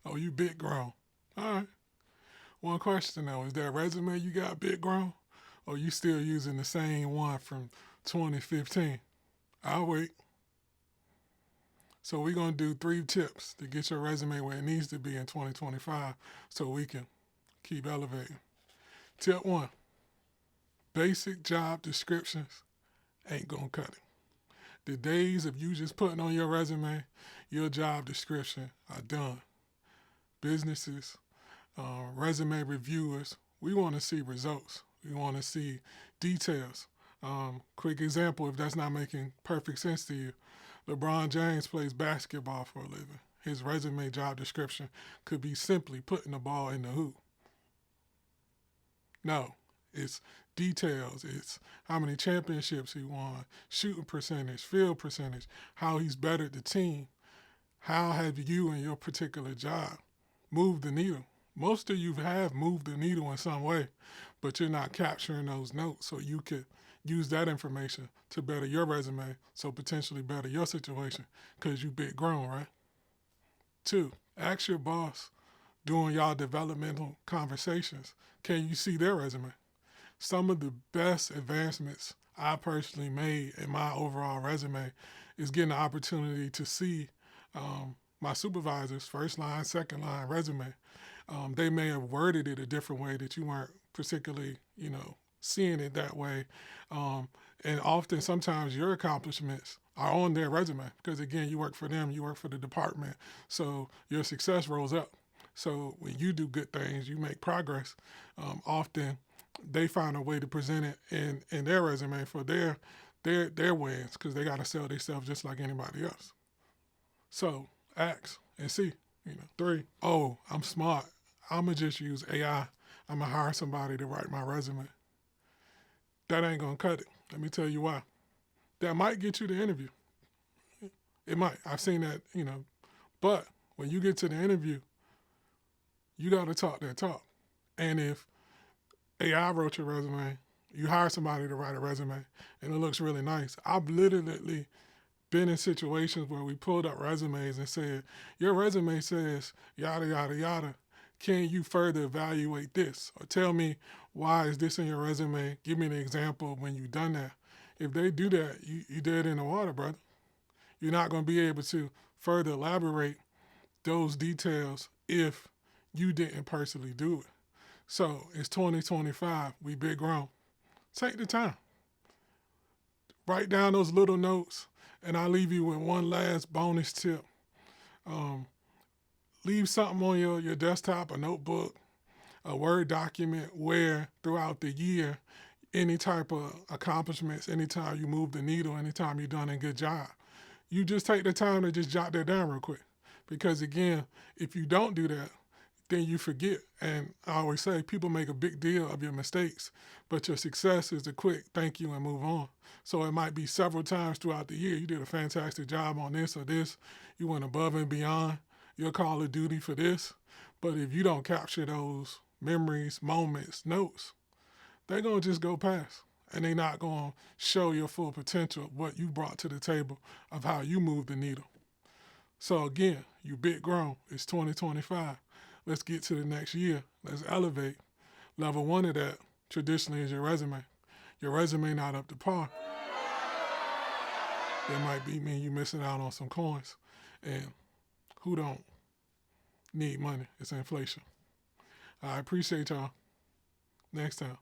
Oh, you big grown. All right. One question though, is that resume you got big grown? Or you still using the same one from 2015? I'll wait. So we're gonna do 3 tips to get your resume where it needs to be in 2025 so we can keep elevating. Tip 1, basic job descriptions ain't gonna cut it. The days of you just putting on your resume, your job description are done. Businesses, resume reviewers, we want to see results. We want to see details. Quick example, if that's not making perfect sense to you, LeBron James plays basketball for a living. His resume job description could be simply putting the ball in the hoop. No, it's details. It's how many championships he won, shooting percentage, field percentage, how he's bettered the team. How have you in your particular job moved the needle? Most of you have moved the needle in some way, but you're not capturing those notes so you could use that information to better your resume, so potentially better your situation because you big grown, right? 2, ask your boss during y'all developmental conversations, can you see their resume? Some of the best advancements I personally made in my overall resume is getting the opportunity to see my supervisor's first line, second line resume. They may have worded it a different way that you weren't particularly, seeing it that way. And often, sometimes your accomplishments are on their resume because, again, you work for them, you work for the department. So your success rolls up. So when you do good things, you make progress. Often they find a way to present it in their resume for their wins because they got to sell themselves just like anybody else. So ask and see. 3, oh, I'm smart. I'm going to just use AI. I'm going to hire somebody to write my resume. That ain't going to cut it. Let me tell you why. That might get you the interview. It might. I've seen that, But when you get to the interview, you got to talk that talk. And if AI wrote your resume, you hire somebody to write a resume, and it looks really nice. I've literally been in situations where we pulled up resumes and said, your resume says yada, yada, yada. Can you further evaluate this? Or tell me, why is this in your resume? Give me an example of when you've done that. If they do that, you dead in the water, brother. You're not going to be able to further elaborate those details if you didn't personally do it. So it's 2025. We big grown. Take the time. Write down those little notes, and I'll leave you with one last bonus tip. Leave something on your desktop, a notebook, a Word document where throughout the year, any type of accomplishments, anytime you move the needle, anytime you've done a good job, you just take the time to just jot that down real quick. Because again, if you don't do that, then you forget. And I always say people make a big deal of your mistakes, but your success is a quick thank you and move on. So it might be several times throughout the year, you did a fantastic job on this or this, you went above and beyond your call of duty for this. But if you don't capture those memories, moments, notes, they're going to just go past. And they're not going to show your full potential of what you brought to the table, of how you move the needle. So again, you big grown. It's 2025. Let's get to the next year. Let's elevate. Level 1 of that traditionally is your resume. Your resume not up to par. That might mean you missing out on some coins. And who don't need money? It's inflation. I appreciate y'all. Next time.